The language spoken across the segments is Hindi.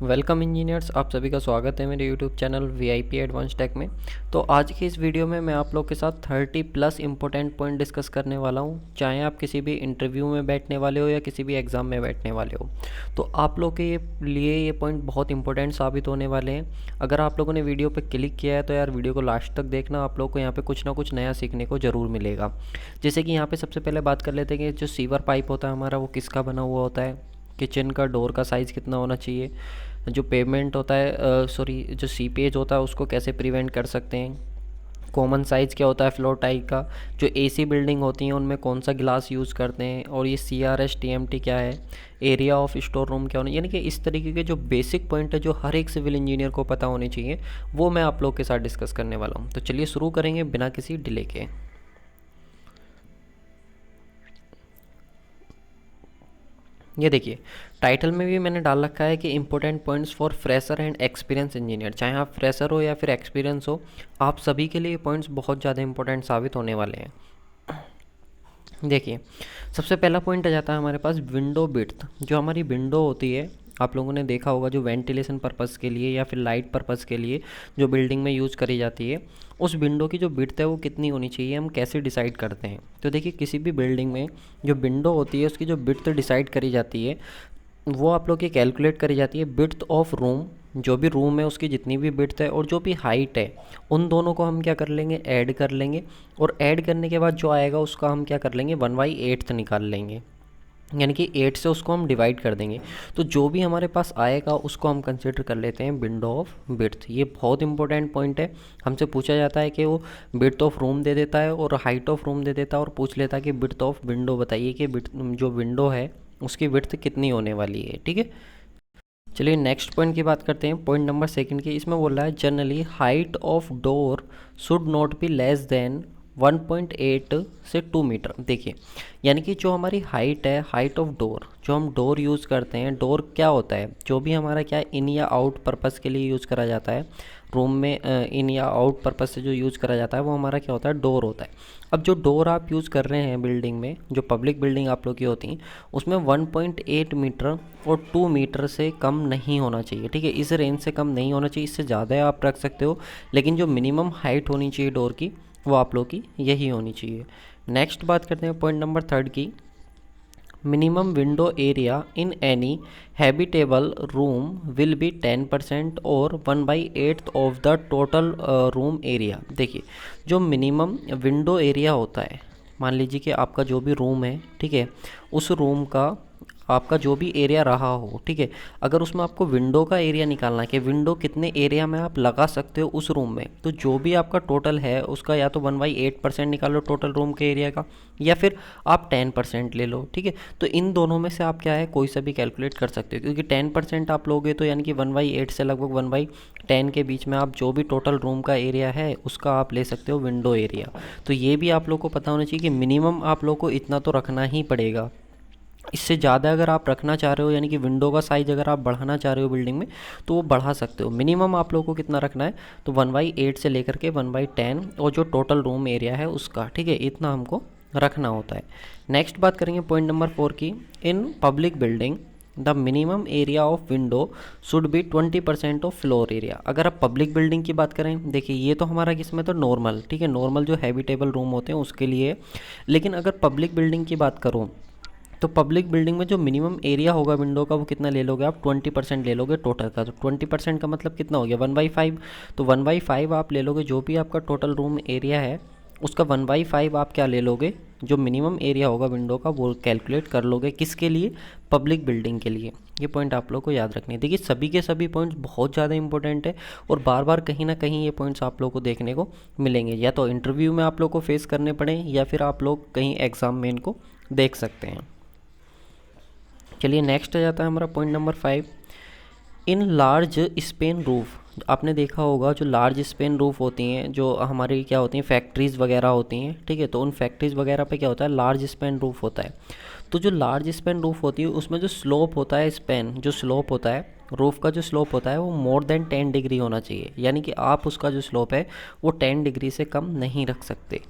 वेलकम इंजीनियर्स, आप सभी का स्वागत है मेरे YouTube channel VIP advance tech में। तो आज की इस वीडियो में मैं आप लोग के साथ 30 प्लस इंपॉर्टेंट पॉइंट डिस्कस करने वाला हूं। चाहे आप किसी भी इंटरव्यू में बैठने वाले हो या किसी भी एग्ज़ाम में बैठने वाले हो, तो आप लोग के लिए ये पॉइंट बहुत इंपॉर्टेंट साबित होने वाले हैं। अगर आप लोगों ने वीडियो पर क्लिक किया है तो यार वीडियो को लास्ट तक देखना, आप लोग को यहाँ पर कुछ ना कुछ नया सीखने को ज़रूर मिलेगा। जैसे कि यहाँ पर सबसे पहले बात कर लेते हैं कि जो सीवर पाइप होता है हमारा, वो किसका बना हुआ होता है, किचन का डोर का साइज़ कितना होना चाहिए, जो पेमेंट होता है जो सीपेज होता है उसको कैसे प्रिवेंट कर सकते हैं, कॉमन साइज़ क्या होता है फ्लोर टाइल का, जो एसी बिल्डिंग होती हैं उनमें कौन सा ग्लास यूज़ करते हैं, और ये CRS TMT क्या है, एरिया ऑफ स्टोर रूम क्या होना, यानी कि इस तरीके के जो बेसिक पॉइंट है जो हर एक सिविल इंजीनियर को पता होने चाहिए, वो मैं आप लोग के साथ डिस्कस करने वाला हूँ। तो चलिए शुरू करेंगे बिना किसी डिले के। ये देखिए, टाइटल में भी मैंने डाल रखा है कि important points for fresher and experience engineer. चाहे आप फ्रेशर हो या फिर एक्सपीरियंस हो, आप सभी के लिए पॉइंट्स बहुत ज़्यादा इंपॉर्टेंट साबित होने वाले हैं। देखिए, सबसे पहला पॉइंट आ जाता है हमारे पास विंडो विड्थ। जो हमारी विंडो होती है, आप लोगों ने देखा होगा, जो वेंटिलेशन पर्पज़ के लिए या फिर लाइट पर्पज़ के लिए जो बिल्डिंग में यूज़ करी जाती है, उस विंडो की जो विड्थ है वो कितनी होनी चाहिए, हम कैसे डिसाइड करते हैं। तो देखिए, किसी भी बिल्डिंग में जो विंडो होती है उसकी जो विड्थ डिसाइड करी जाती है, वो आप लोग की कैलकुलेट करी जाती है विड्थ ऑफ रूम। जो भी रूम है उसकी जितनी भी विड्थ है और जो भी हाइट है, उन दोनों को हम क्या कर लेंगे, ऐड कर लेंगे। और ऐड करने के बाद जो आएगा उसका हम क्या कर लेंगे, 1/8 निकाल लेंगे, यानी कि 8 से उसको हम डिवाइड कर देंगे। तो जो भी हमारे पास आएगा उसको हम कंसिडर कर लेते हैं विंडो ऑफ विड्थ। ये बहुत इंपॉर्टेंट पॉइंट है। हमसे पूछा जाता है कि वो विड्थ ऑफ रूम दे देता है और हाइट ऑफ रूम दे देता है, और पूछ लेता है कि विड्थ ऑफ विंडो बताइए कि जो विंडो है उसकी विड्थ कितनी होने वाली है। ठीक है, चलिए नेक्स्ट पॉइंट की बात करते हैं। पॉइंट नंबर सेकंड की, इसमें बोल रहा है generally height of door should not be less then 1.8 से 2 मीटर। देखिए, यानी कि जो हमारी हाइट है, हाइट ऑफ डोर, जो हम डोर यूज़ करते हैं, डोर क्या होता है, जो भी हमारा क्या इन या आउट पर्पज़ के लिए यूज़ करा जाता है रूम में, इन या आउट पर्पज़ से जो यूज़ करा जाता है वो हमारा क्या होता है, डोर होता है। अब जो डोर आप यूज़ कर रहे हैं बिल्डिंग में, जो पब्लिक बिल्डिंग आप लोग की होती हैं, उसमें 1.8 मीटर और 2 मीटर से कम नहीं होना चाहिए। ठीक है, इस रेंज से कम नहीं होना चाहिए, इससे ज़्यादा आप रख सकते हो, लेकिन जो मिनिमम हाइट होनी चाहिए डोर की, वो आप लोग की यही होनी चाहिए। नेक्स्ट बात करते हैं पॉइंट नंबर थर्ड की। Minimum window area in any habitable room will be 10% और 1/8 of the total room area. देखिए, जो मिनिमम विंडो एरिया होता है, मान लीजिए कि आपका जो भी रूम है, ठीक है, उस रूम का आपका जो भी एरिया रहा हो, ठीक है, अगर उसमें आपको विंडो का एरिया निकालना है कि विंडो कितने एरिया में आप लगा सकते हो उस रूम में, तो जो भी आपका टोटल है उसका या तो 1/8% निकालो टोटल रूम के एरिया का, या फिर आप 10% ले लो। ठीक है, तो इन दोनों में से आप क्या है, कोई सा भी कैलकुलेट कर सकते हो, क्योंकि 10% आप लोगे तो यानी कि 1/8 से लगभग 1/10 के बीच में आप जो भी टोटल रूम का एरिया है उसका आप ले सकते हो विंडो एरिया। तो ये भी आप लोग को पता होना चाहिए कि मिनिमम आप लोग को इतना तो रखना ही पड़ेगा। इससे ज़्यादा अगर आप रखना चाह रहे हो, यानी कि विंडो का साइज़ अगर आप बढ़ाना चाह रहे हो बिल्डिंग में, तो वो बढ़ा सकते हो। मिनिमम आप लोगों को कितना रखना है, तो 1/8 से लेकर के 1/10 और जो टोटल रूम एरिया है उसका, ठीक है, इतना हमको रखना होता है। नेक्स्ट बात करेंगे पॉइंट नंबर 4 की। इन public building the minimum area of window should be 20% of floor area. अगर आप पब्लिक बिल्डिंग की बात करें, देखिए ये तो हमारा किसमें, तो नॉर्मल, ठीक है, नॉर्मल जो हैबिटेबल रूम होते हैं उसके लिए। लेकिन अगर पब्लिक बिल्डिंग की बात करूँ, तो पब्लिक बिल्डिंग में जो मिनिमम एरिया होगा विंडो का, वो कितना ले लोगे आप, 20% ले लोगे टोटल का। तो 20% का मतलब कितना हो गया, 1/5। तो 1/5 आप ले लोगे, जो भी आपका टोटल रूम एरिया है उसका 1/5 आप क्या ले लोगे, जो मिनिमम एरिया होगा विंडो का वो कैलकुलेट कर लोगे। किसके लिए, पब्लिक बिल्डिंग के लिए। ये पॉइंट आप लोग को याद रखने हैं। देखिए, सभी के सभी पॉइंट्स बहुत ज़्यादा इंपॉर्टेंट है, और बार बार कहीं ना कहीं ये पॉइंट्स आप लोग को देखने को मिलेंगे, या तो इंटरव्यू में आप लोग को फेस करने पड़े, या फिर आप लोग कहीं एग्ज़ाम में इनको देख सकते हैं। चलिए नेक्स्ट आ जाता है हमारा point number 5। In large Spain roof, आपने देखा होगा जो लार्ज स्पेन रूफ होती हैं, जो हमारी क्या होती हैं, फैक्ट्रीज़ वगैरह होती हैं, ठीक है, तो उन फैक्ट्रीज़ वगैरह पे क्या होता है, लार्ज स्पेन रूफ होता है। तो जो लार्ज स्पेन रूफ होती है उसमें जो स्लोप होता है, स्पेन जो स्लोप होता है, रूफ का जो स्लोप होता है वो मोर देन 10 डिग्री होना चाहिए। यानी कि आप उसका जो स्लोप है वो 10 डिग्री से कम नहीं रख सकते।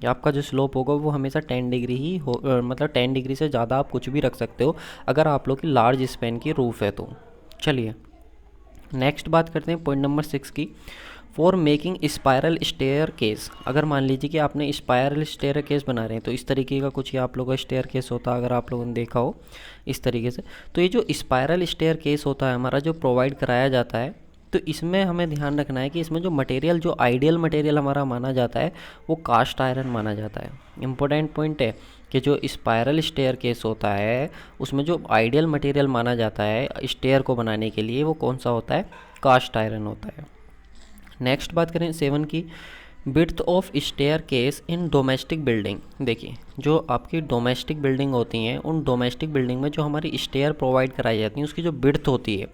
आपका जो स्लोप होगा वो हमेशा 10 डिग्री ही हो, मतलब 10 डिग्री से ज़्यादा आप कुछ भी रख सकते हो अगर आप लोग की लार्ज स्पेन की रूफ़ है तो। चलिए नेक्स्ट बात करते हैं पॉइंट नंबर 6 की, for making spiral staircase. अगर मान लीजिए कि आपने स्पायरल स्टेयर केस बना रहे हैं, तो इस तरीके का कुछ ये आप लोगों का स्टेयर केस होता है, अगर आप लोगों ने देखा हो इस तरीके से। तो ये जो स्पायरल स्टेयर केस होता है हमारा, जो प्रोवाइड कराया जाता है, तो इसमें हमें ध्यान रखना है कि इसमें जो मटेरियल, जो आइडियल मटेरियल हमारा माना जाता है, वो कास्ट आयरन माना जाता है। इम्पोर्टेंट पॉइंट है कि जो स्पायरल स्टेयर केस होता है उसमें जो आइडियल मटेरियल माना जाता है स्टेयर को बनाने के लिए, वो कौन सा होता है? कास्ट आयरन होता है। नेक्स्ट बात करें 7 की, width of staircase in domestic building. देखिए, जो आपकी डोमेस्टिक बिल्डिंग होती हैं, उन डोमेस्टिक बिल्डिंग में जो हमारी स्टेयर प्रोवाइड कराई जाती हैं, उसकी जो विड्थ होती है,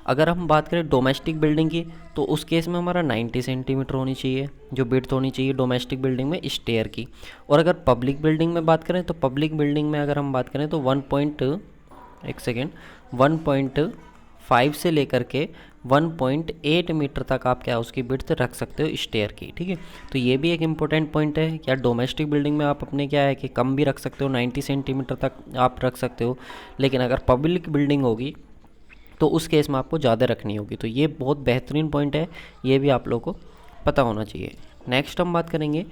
अगर हम बात करें डोमेस्टिक बिल्डिंग की, तो उस केस में हमारा 90 सेंटीमीटर होनी चाहिए, जो विड्थ होनी चाहिए डोमेस्टिक बिल्डिंग में स्टेयर की। और अगर पब्लिक बिल्डिंग में बात करें, तो पब्लिक बिल्डिंग में अगर हम बात करें तो 1.5 से लेकर के 1.8 मीटर तक आप क्या उसकी विड्थ रख सकते हो स्टेयर की। ठीक है, तो ये भी एक इम्पोर्टेंट पॉइंट है। क्या डोमेस्टिक बिल्डिंग में आप अपने क्या है कि कम भी रख सकते हो, 90 सेंटीमीटर तक आप रख सकते हो, लेकिन अगर पब्लिक बिल्डिंग होगी तो उस केस में आपको ज़्यादा रखनी होगी। तो ये बहुत बेहतरीन पॉइंट है, ये भी आप लोगों को पता होना चाहिए। नेक्स्ट हम बात करेंगे,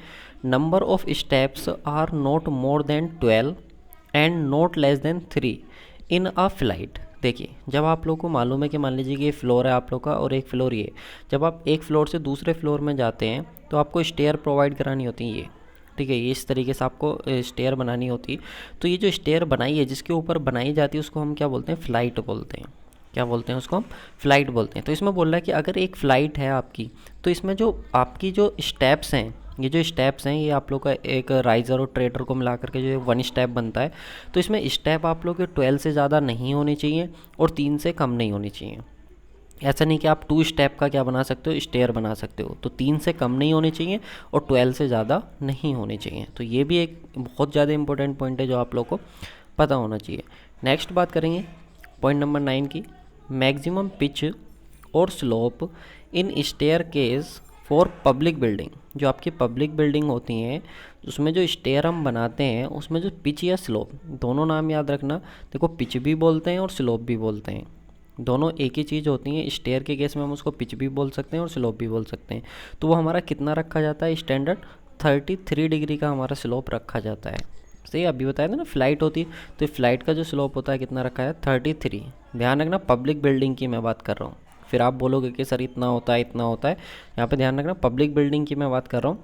number of steps are not more than 12 and not less than 3 in a flight. देखिए, जब आप लोग को मालूम है कि मान लीजिए कि ये फ्लोर है आप लोग का और एक फ्लोर ये, जब आप एक फ्लोर से दूसरे फ्लोर में जाते हैं तो आपको स्टेयर प्रोवाइड करानी होती है ये। ठीक है, ये इस तरीके से आपको स्टेयर बनानी होती है। तो ये जो स्टेयर बनाई है, जिसके ऊपर बनाई जाती है, उसको हम क्या बोलते हैं? फ्लाइट बोलते हैं। क्या बोलते हैं उसको? हम फ्लाइट बोलते हैं। तो इसमें बोल रहा है कि अगर एक फ़्लाइट है आपकी, तो इसमें जो आपकी जो स्टेप्स हैं, ये जो स्टेप्स हैं, ये आप लोग का एक राइज़र और ट्रेडर को मिला करके जो 1 स्टेप बनता है। तो इसमें स्टेप आप लोग के 12 से ज़्यादा नहीं होने चाहिए और 3 से कम नहीं होनी चाहिए। ऐसा नहीं कि आप 2 स्टेप का क्या बना सकते हो? स्टेयर बना सकते हो। तो 3 से कम नहीं होने चाहिए और 12 से ज़्यादा नहीं होने चाहिए। तो ये भी एक बहुत ज़्यादा इंपॉर्टेंट पॉइंट है जो आप लोग को पता होना चाहिए। नेक्स्ट बात करेंगे पॉइंट नंबर 9 की, मैक्सिमम पिच और slope in staircase for public building. जो आपकी पब्लिक बिल्डिंग होती हैं उसमें जो स्टेयर हम बनाते हैं, उसमें जो पिच या स्लोप, दोनों नाम याद रखना। देखो, पिच भी बोलते हैं और स्लोप भी बोलते हैं, दोनों एक ही चीज़ होती हैं। स्टेयर के केस में हम उसको पिच भी बोल सकते हैं और स्लोप भी बोल सकते हैं। तो वो हमारा कितना रखा जाता है? स्टैंडर्ड 33 डिग्री का हमारा स्लोप रखा जाता है। सही, अभी बताया था ना फ्लाइट होती है, तो फ्लाइट का जो स्लोप होता है कितना रखा है? 33। ध्यान रखना, पब्लिक बिल्डिंग की मैं बात कर रहा हूँ। फिर आप बोलोगे कि सर इतना होता है, इतना होता है। यहाँ पे ध्यान रखना, पब्लिक बिल्डिंग की मैं बात कर रहा हूँ।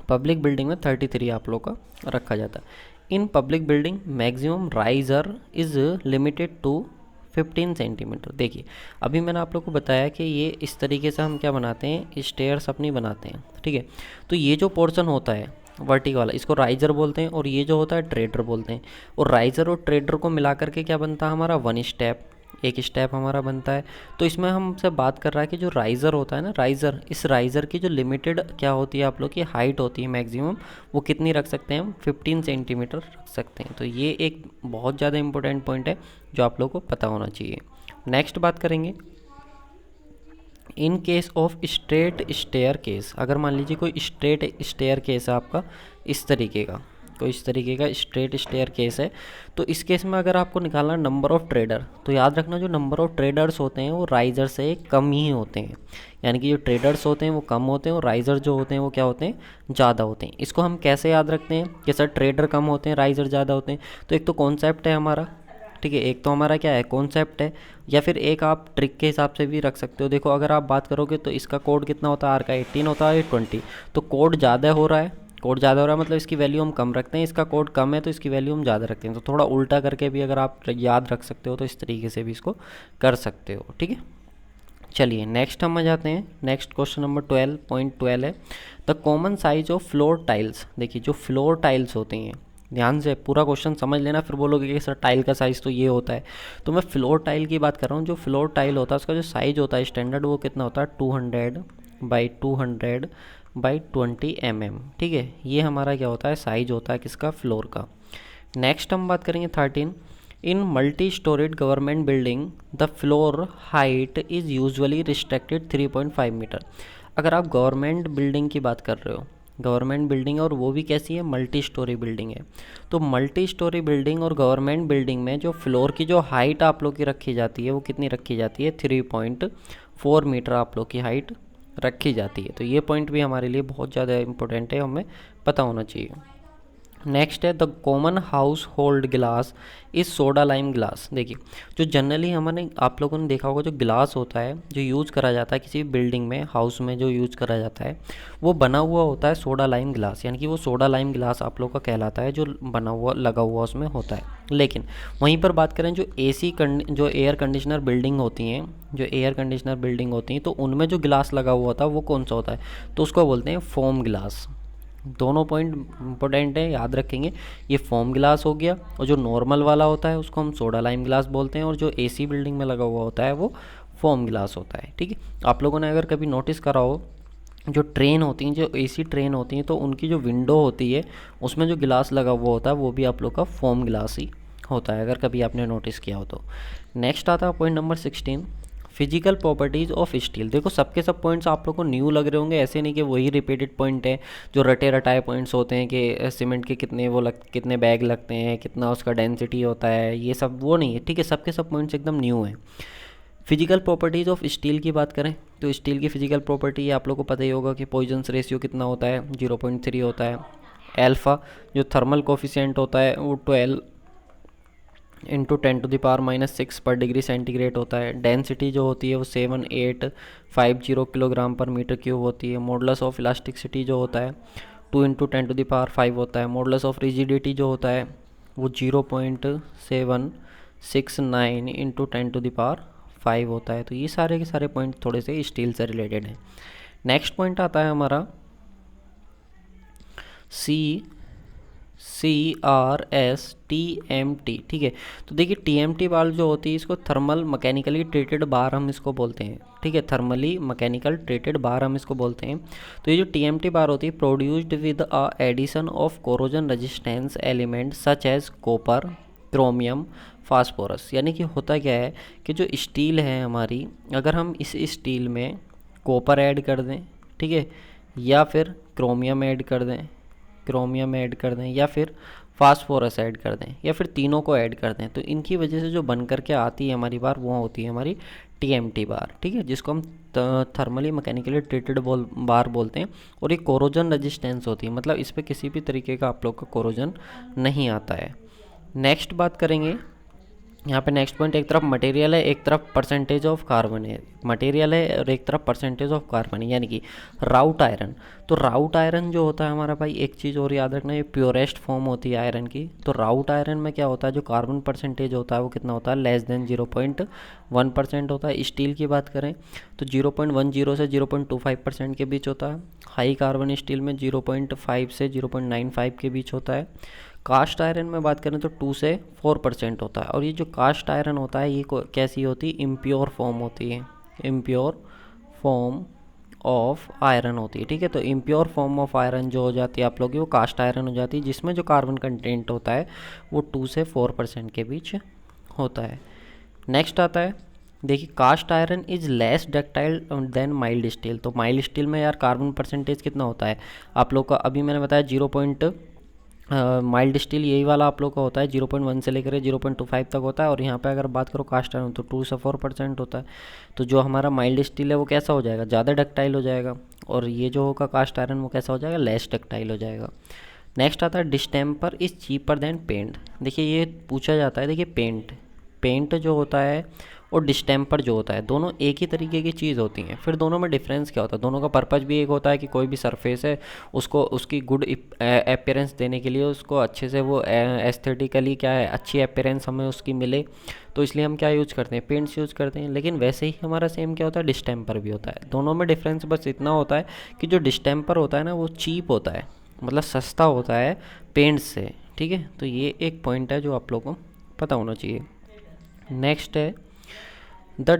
पब्लिक बिल्डिंग में 33 आप लोग का रखा जाता है। In public building maximum riser is limited to 15 centimetre. देखिए, अभी मैंने आप लोग को बताया कि ये इस तरीके से हम क्या बनाते हैं? स्टेयर्स अपनी बनाते हैं। ठीक है, तो ये जो पोर्शन होता है वर्टिकल वाला, इसको राइजर बोलते हैं, और ये जो होता है ट्रेडर बोलते हैं। और राइजर और ट्रेडर को मिला करके क्या बनता है हमारा? 1 स्टेप, एक स्टेप हमारा बनता है। तो इसमें हमसे बात कर रहा है कि जो राइज़र होता है ना, राइज़र, इस राइज़र की जो लिमिटेड क्या होती है आप लोग की हाइट होती है मैक्सिमम, वो कितनी रख सकते हैं हम? 15 सेंटीमीटर रख सकते हैं। तो ये एक बहुत ज़्यादा इंपॉर्टेंट पॉइंट है जो आप लोग को पता होना चाहिए। नेक्स्ट बात करेंगे, in case of straight staircase. अगर मान लीजिए कोई स्ट्रेट स्टेयर केस है आपका, इस तरीके का कोई इस तरीके का स्ट्रेट स्टेयर केस है, तो इस केस में अगर आपको निकालना नंबर ऑफ ट्रेडर, तो याद रखना जो नंबर ऑफ ट्रेडर्स होते हैं वो राइजर से कम ही होते हैं। यानी कि जो ट्रेडर्स होते हैं वो कम होते हैं और राइजर जो होते हैं वो क्या होते हैं? ज़्यादा होते हैं। इसको हम कैसे याद रखते हैं कि सर ट्रेडर कम होते हैं, राइजर ज़्यादा होते हैं? तो एक तो कॉन्सेप्ट है हमारा, ठीक है, एक तो हमारा क्या है? कॉन्सेप्ट है, या फिर एक आप ट्रिक के हिसाब से भी रख सकते हो। देखो, अगर आप बात करोगे तो इसका कोड कितना होता है? आर का 18 होता है, 20। तो कोड ज़्यादा हो रहा है, कोड ज़्यादा हो रहा है मतलब इसकी वैल्यू हम कम रखते हैं, इसका कोड कम है तो इसकी वैल्यू हम ज़्यादा रखते हैं। तो थोड़ा उल्टा करके भी अगर आप याद रख सकते हो तो इस तरीके से भी इसको कर सकते हो। ठीक है, चलिए नेक्स्ट हम आ जाते हैं। नेक्स्ट क्वेश्चन नंबर 12.12 है, the common size of floor tiles. देखिए, जो फ्लोर टाइल्स होती हैं, ध्यान से पूरा क्वेश्चन समझ लेना, फिर बोलोगे कि सर टाइल का साइज़ तो ये होता है। तो मैं फ्लोर टाइल की बात कर रहा हूँ। जो फ्लोर टाइल होता है उसका जो साइज़ होता है स्टैंडर्ड, वो कितना होता है? 200 बाई 200 बाई 20 mm। ठीक है, ये हमारा क्या होता है? साइज होता है किसका? फ्लोर का। नेक्स्ट हम बात करेंगे 13, in multi storeyed government building the floor height is usually restricted 3.5 meter. अगर आप गवर्नमेंट बिल्डिंग की बात कर रहे हो गवर्नमेंट बिल्डिंग है और वो भी कैसी है, मल्टी स्टोरी बिल्डिंग है। तो मल्टी स्टोरी बिल्डिंग और गवर्नमेंट बिल्डिंग में जो फ्लोर की जो हाइट आप लोग की रखी जाती है वो कितनी रखी जाती है, 3.4 मीटर आप लोग की हाइट रखी जाती है। तो ये पॉइंट भी हमारे लिए बहुत ज़्यादा इंपॉर्टेंट है, हमें पता होना चाहिए। नेक्स्ट है द कॉमन हाउस होल्ड गिलास इज सोडा लाइम ग्लास। देखिए जो जनरली हमारे आप लोगों ने देखा होगा जो गिलास होता है जो यूज़ करा जाता है किसी बिल्डिंग में, हाउस में जो यूज़ करा जाता है वो बना हुआ होता है सोडा लाइम ग्लास, यानी कि वो सोडा लाइम ग्लास आप लोग का कहलाता है जो बना हुआ लगा हुआ उसमें होता है। लेकिन वहीं पर बात करें जो जो एयर कंडीशनर बिल्डिंग होती हैं, जो एयर कंडीशनर बिल्डिंग होती हैं तो उनमें जो गिलास लगा हुआ होता है वो कौन सा होता है, तो उसको बोलते हैं फोम गिलास। दोनों पॉइंट इंपॉर्टेंट है, याद रखेंगे। ये फोम गिलास हो गया और जो नॉर्मल वाला होता है उसको हम सोडा लाइम ग्लास बोलते हैं, और जो एसी बिल्डिंग में लगा हुआ होता है वो फोम गिलास होता है। ठीक है, आप लोगों ने अगर कभी नोटिस करा हो जो ट्रेन होती हैं, जो एसी ट्रेन होती हैं, तो उनकी जो विंडो होती है उसमें जो गिलास लगा हुआ होता है वो भी आप लोग का फोम गिलास ही होता है, अगर कभी आपने नोटिस किया हो तो। नेक्स्ट आता है point number 16, physical properties of steel. देखो सबके सब पॉइंट्स आप लोग को न्यू लग रहे होंगे, ऐसे नहीं कि वही रिपीटेड पॉइंट है जो रटे रटाए पॉइंट्स होते हैं कि सीमेंट के कितने बैग लगते हैं, कितना उसका डेंसिटी होता है, ये सब वो नहीं है। ठीक है, सबके सब पॉइंट्स एकदम न्यू हैं। फिजिकल प्रॉपर्टीज़ ऑफ स्टील की बात करें तो स्टील की फिजिकल प्रॉपर्टी आप लोग को पता ही होगा कि पॉइजन्स रेशियो कितना होता है, 0.3 होता है। एल्फ़ा जो थर्मल कोफिशिएंट होता है वो 12 इंटू 10⁻⁻6 पर डिग्री सेंटीग्रेड होता है। डेंसिटी जो होती है वो 7850 किलोग्राम पर मीटर क्यूब होती है। मॉडुलस ऑफ इलास्टिसिटी जो होता है 2 इंटू 10⁵ होता है। मॉडुलस ऑफ रिजिडिटी जो होता है वो 0.769 इंटू 10⁵ होता है। तो ये सारे के सारे पॉइंट थोड़े से स्टील से रिलेटेड हैं। नेक्स्ट पॉइंट आता है हमारा CRSTMT। ठीक है, तो देखिए TMT बार जो होती है इसको थर्मल मैकेनिकली ट्रीटेड बार हम इसको बोलते हैं। ठीक है, थर्मली मैकेनिकल ट्रीटेड बार हम इसको बोलते हैं। तो ये जो TMT बार होती है produced with a addition of corrosion resistance element such as copper, chromium, phosphorus. यानी कि होता क्या है कि जो स्टील है हमारी, अगर हम इस स्टील में कॉपर ऐड कर दें, ठीक है, या फिर क्रोमियम ऐड कर दें या फिर फास्फोरस ऐड कर दें या फिर तीनों को ऐड कर दें, तो इनकी वजह से जो बन करके आती है हमारी बार वो होती है हमारी TMT बार। ठीक है, जिसको हम थर्मली मैकेनिकली ट्रीटेड बार बोलते हैं। और ये कोरोजन रेजिस्टेंस होती है, मतलब इस पर किसी भी तरीके का आप लोग का कोरोजन नहीं आता है। नेक्स्ट बात करेंगे यहाँ पे, नेक्स्ट पॉइंट, एक तरफ मटेरियल है एक तरफ परसेंटेज ऑफ कार्बन है। मटेरियल है और एक तरफ परसेंटेज ऑफ कार्बन है, यानी कि राउट आयरन। तो राउट आयरन जो होता है हमारा भाई, एक चीज़ और याद रखना, ये प्योरेस्ट फॉर्म होती है आयरन की। तो राउट आयरन में क्या होता है, जो कार्बन परसेंटेज होता है वो कितना होता है, लेस देन 0.1% होता है। स्टील की बात करें तो 0.10 से 0.25% के बीच होता है। हाई कार्बन स्टील में 0.5 से 0.95 के बीच होता है। कास्ट आयरन में बात करें तो 2 से 4% होता है। और ये जो कास्ट आयरन होता है ये कैसी होती है, इम्प्योर फॉर्म होती है, इम्प्योर फॉर्म ऑफ आयरन होती है। ठीक है, तो इम्प्योर फॉर्म ऑफ आयरन जो हो जाती है आप लोग की वो कास्ट आयरन हो जाती है, जिसमें जो कार्बन कंटेंट होता है वो 2 से 4% के बीच होता है। नेक्स्ट आता है, देखिए cast iron is less ductile than mild steel. तो माइल्ड स्टील में यार कार्बन परसेंटेज कितना होता है आप लोग का, अभी मैंने बताया माइल्ड स्टील यही वाला आप लोग का होता है 0.1 से लेकर 0.25 तक होता है। और यहाँ पे अगर बात करो कास्ट आयरन तो 2 से 4% होता है। तो जो हमारा माइल्ड स्टील है वो कैसा हो जाएगा, ज़्यादा डक्टाइल हो जाएगा, और ये जो होगा कास्ट आयरन वो कैसा हो जाएगा, लेस डक्टाइल हो जाएगा। नेक्स्ट आता है distemper is cheaper than paint. देखिए ये पूछा जाता है, देखिए पेंट जो होता है और डिस्टेम्पर जो होता है दोनों एक ही तरीके की चीज़ होती हैं, फिर दोनों में डिफरेंस क्या होता है, दोनों का पर्पज़ भी एक होता है कि कोई भी सरफेस है उसको उसकी गुड अपीयरेंस देने के लिए, उसको अच्छे से वो एस्थेटिकली क्या है अच्छी अपीयरेंस हमें उसकी मिले, तो इसलिए हम क्या यूज़ करते हैं, पेंट्स यूज़ करते हैं। लेकिन वैसे ही हमारा सेम क्या होता है, डिस्टेम्पर भी होता है। दोनों में डिफरेंस बस इतना होता है कि जो डिस्टेम्पर होता है ना वो चीप होता है, मतलब सस्ता होता है पेंट से। ठीक है, तो ये एक पॉइंट है जो आप लोगों को पता होना चाहिए। नेक्स्ट है the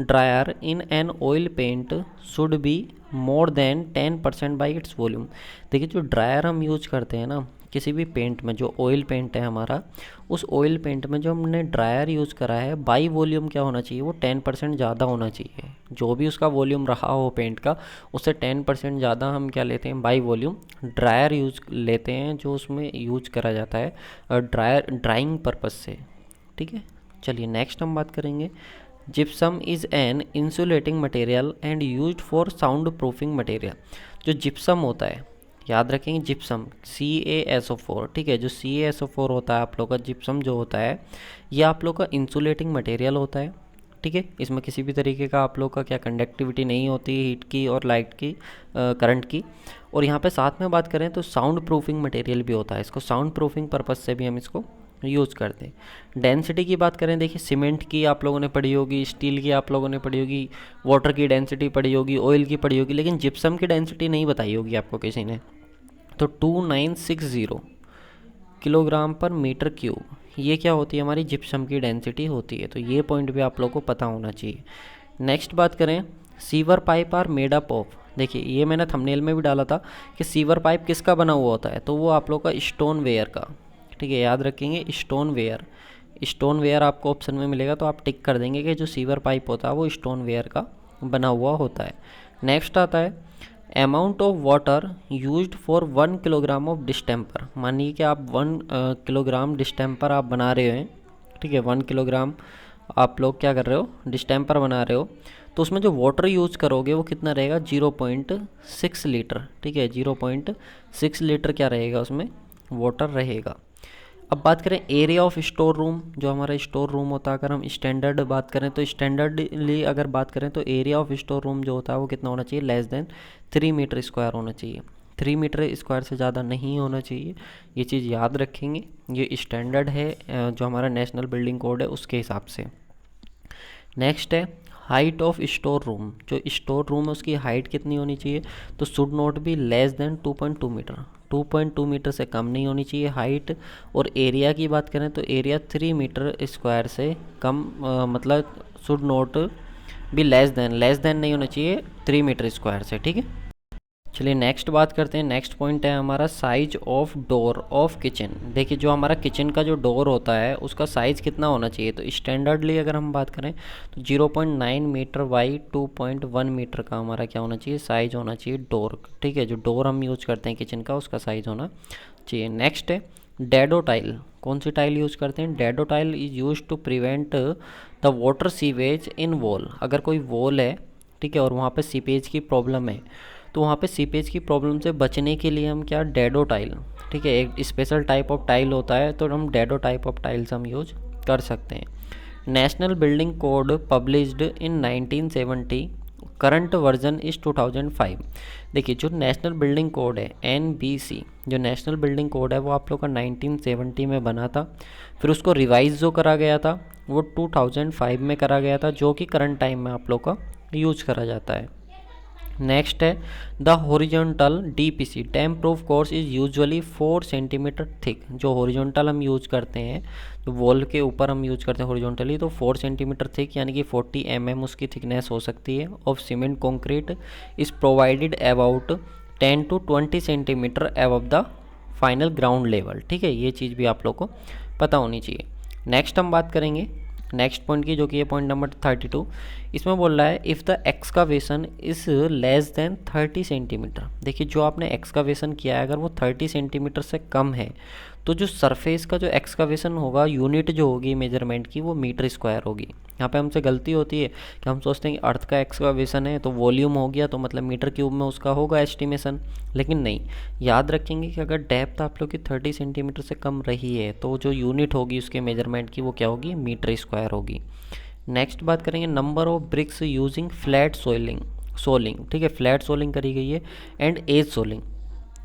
dryer in an oil paint should be more than 10% by its volume. देखिए जो ड्रायर हम यूज करते हैं ना किसी भी पेंट में, जो ऑयल पेंट है हमारा, उस ऑयल पेंट में जो हमने ड्रायर यूज़ करा है बाई वॉल्यूम क्या होना चाहिए, वो 10% ज़्यादा होना चाहिए। जो भी उसका वॉल्यूम रहा हो पेंट का, उससे 10% ज़्यादा हम क्या लेते हैं, बाई वॉल्यूम ड्रायर यूज लेते हैं, जो उसमें यूज करा जाता है ड्राइंग पर्पज़ से। ठीक है, चलिए नेक्स्ट हम बात करेंगे। Gypsum is an insulating material and used for sound proofing material. जो जिप्सम होता है, याद रखेंगे जिप्सम CaSO4, ठीक है, जो CaSO4 होता है आप लोग का, जिप्सम जो होता है ये आप लोग का इंसुलेटिंग मटेरियल होता है। ठीक है, इसमें किसी भी तरीके का आप लोग का क्या कंडक्टिविटी नहीं होती हीट की और लाइट की, करंट की। और यहाँ पे साथ में बात करें तो साउंड प्रूफिंग मटेरियल भी होता है, इसको साउंड प्रूफिंग पर्पज़ से भी हम इसको यूज़ करते हैं। डेंसिटी की बात करें, देखिए सीमेंट की आप लोगों ने पढ़ी होगी, स्टील की आप लोगों ने पढ़ी होगी, वाटर की डेंसिटी पढ़ी होगी, ऑयल की पढ़ी होगी, लेकिन जिप्सम की डेंसिटी नहीं बताई होगी आपको किसी ने। तो 2960 किलोग्राम पर मीटर क्यूब, ये क्या होती है, हमारी जिप्सम की डेंसिटी होती है। तो ये पॉइंट भी आप लोग को पता होना चाहिए। नेक्स्ट बात करें, sewer pipe are made up of. देखिए ये मैंने थंबनेल में भी डाला था कि सीवर पाइप किसका बना हुआ होता है, तो वो आप लोग का स्टोन वेयर का। ठीक है, याद रखेंगे स्टोन वेयर, स्टोन वेयर आपको ऑप्शन में मिलेगा तो आप टिक कर देंगे कि जो सीवर पाइप होता है वो स्टोन वेयर का बना हुआ होता है। नेक्स्ट आता है amount of water used for 1 kilogram of distemper. मानिए कि आप 1 किलोग्राम डिस्टेम्पर आप बना रहे हैं, ठीक है, 1 किलोग्राम आप लोग क्या कर रहे हो, डिस्टेम्पर बना रहे हो, तो उसमें जो वाटर यूज़ करोगे वो कितना रहेगा, 0.6 लीटर। ठीक है, 0.6 लीटर क्या रहेगा उसमें, वाटर रहेगा। अब बात करें एरिया ऑफ स्टोर रूम, जो हमारा स्टोर रूम होता है, अगर हम स्टैंडर्ड बात करें तो स्टैंडर्डली अगर बात करें तो एरिया ऑफ स्टोर रूम जो होता है वो कितना होना चाहिए, लेस देन 3 मीटर स्क्वायर होना चाहिए। 3 मीटर स्क्वायर से ज़्यादा नहीं होना चाहिए, ये चीज़ याद रखेंगे। ये स्टैंडर्ड है जो हमारा नेशनल बिल्डिंग कोड है उसके हिसाब से। नेक्स्ट है हाइट ऑफ स्टोर रूम, जो स्टोर रूम है उसकी हाइट कितनी होनी चाहिए, तो should not be less than 2.2 metre, 2.2 metre से कम नहीं होनी चाहिए हाइट। और एरिया की बात करें तो एरिया 3 मीटर स्क्वायर से कम, मतलब should not be less then नहीं होना चाहिए 3 मीटर स्क्वायर से। ठीक है, चलिए नेक्स्ट बात करते हैं। नेक्स्ट पॉइंट है हमारा size of door of kitchen. देखिए जो हमारा किचन का जो डोर होता है उसका साइज़ कितना होना चाहिए, तो स्टैंडर्डली अगर हम बात करें तो 0.9 मीटर बाई 2.1 मीटर का हमारा क्या होना चाहिए, साइज़ होना चाहिए डोर। ठीक है, जो डोर हम यूज़ करते हैं किचन का उसका साइज़ होना चाहिए। नेक्स्ट है डेडो टाइल। कौन सी टाइल यूज़ करते हैं, dado tile is use to prevent the water sewage in wall. अगर कोई वॉल है, ठीक है, और वहाँ पे सीपेज की प्रॉब्लम है, तो वहाँ पे सीपेज की प्रॉब्लम से बचने के लिए हम क्या, डेडो टाइल, ठीक है, एक स्पेशल टाइप ऑफ टाइल होता है, तो हम डेडो टाइप ऑफ टाइल्स हम यूज कर सकते हैं। National building code published in 1970, current version is 2005। देखिए जो नेशनल बिल्डिंग कोड है NBC, जो नेशनल बिल्डिंग कोड है वो आप लोग का 1970 में बना था, फिर उसको रिवाइज जो करा गया था वो 2005 में करा गया था, जो कि करंट टाइम में आप लोग का यूज करा जाता है। नेक्स्ट है the horizontal DPC dam proof course is usually 4 centimetre thick. जो हॉरिजॉन्टल हम यूज करते हैं, जो वॉल के ऊपर हम यूज करते हैं हॉरिजॉन्टली, तो 4 सेंटीमीटर थिक यानी कि 40 mm उसकी थिकनेस हो सकती है। Of cement concrete is provided about 10 to 20 centimetre above the final ground level. ठीक है, ये चीज़ भी आप लोग को पता होनी चाहिए। नेक्स्ट हम बात करेंगे नेक्स्ट पॉइंट की, जो कि ये पॉइंट नंबर 32। इसमें बोल रहा है if the excavation is less than 30 centimetre. देखिए जो आपने एक्सकावेशन किया है अगर वो 30 सेंटीमीटर से कम है, तो जो सरफेस का जो एक्सकावेशन होगा, यूनिट जो होगी मेजरमेंट की, वो मीटर स्क्वायर होगी। यहाँ पे हमसे गलती होती है कि हम सोचते हैं कि अर्थ का एक्सकावेशन है तो वॉल्यूम हो गया, तो मतलब मीटर क्यूब में उसका होगा एस्टिमेशन, लेकिन नहीं। याद रखेंगे कि अगर डेप्थ आप लोग की 30 सेंटीमीटर से कम रही है तो जो यूनिट होगी उसके मेजरमेंट की वो क्या होगी, मीटर स्क्वायर होगी। नेक्स्ट बात करेंगे number of BRICS using flat soling. ठीक है, फ्लैट सोलिंग करी गई है एंड एज सोलिंग,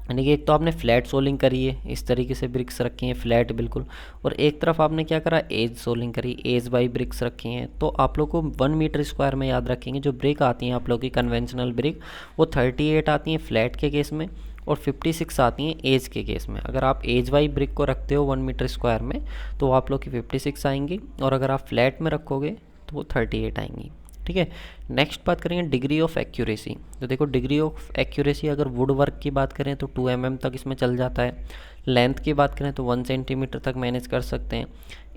यानी कि एक तो आपने फ्लैट सोलिंग करी है, इस तरीके से ब्रिक्स रखी हैं फ्लैट बिल्कुल, और एक तरफ आपने क्या करा, एज सोलिंग करी, एज बाई ब्रिक्स रखी हैं। तो आप लोग को 1 मीटर स्क्वायर में याद रखेंगे जो ब्रिक आती हैं आप लोग की कन्वेंशनल ब्रिक, वो 38 आती हैं फ्लैट के केस में और 56 आती हैं एज के केस में। अगर आप एज बाई ब्रिक को रखते हो 1 मीटर स्क्वायर में तो आप लोग की 56 आएंगी, और अगर आप फ्लैट में रखोगे तो वो 38 आएंगी। ठीक है। नेक्स्ट बात करेंगे डिग्री ऑफ एक्यूरेसी। तो देखो डिग्री ऑफ एक्यूरेसी अगर वुड वर्क की बात करें तो 2 mm तक इसमें चल जाता है। लेंथ की बात करें तो 1 सेंटीमीटर तक मैनेज कर सकते हैं।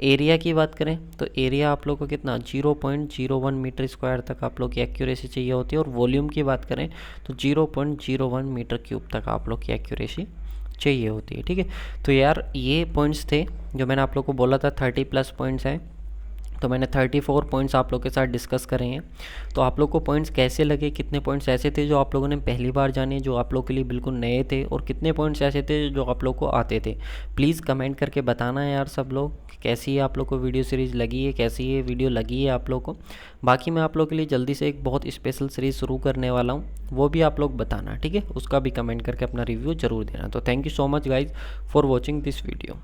एरिया की बात करें तो एरिया आप लोग को कितना 0.01 मीटर स्क्वायर तक आप लोग की एक्यूरेसी चाहिए होती है। और वॉल्यूम की बात करें तो 0.01 मीटर क्यूब तक आप लोग की एक्यूरेसी चाहिए होती है। ठीक है, तो यार ये पॉइंट्स थे जो मैंने आप लोग को बोला था 30+ पॉइंट्स हैं। तो मैंने 34 पॉइंट्स आप लोग के साथ डिस्कस करे हैं। तो आप लोग को पॉइंट्स कैसे लगे, कितने पॉइंट्स ऐसे थे जो आप लोगों ने पहली बार जाने, जो आप लोग के लिए बिल्कुल नए थे, और कितने पॉइंट्स ऐसे थे जो आप लोग को आते थे। प्लीज़ कमेंट करके बताना है यार सब लोग कैसी है आप लोग को वीडियो सीरीज़ लगी है, कैसी ये वीडियो लगी है आप लोग को। बाकी मैं आप लोग के लिए जल्दी से एक बहुत स्पेशल सीरीज़ शुरू करने वाला हूँ, वो भी आप लोग बताना, ठीक है। उसका भी कमेंट करके अपना रिव्यू ज़रूर देना। तो thank you so much guys for watching this video.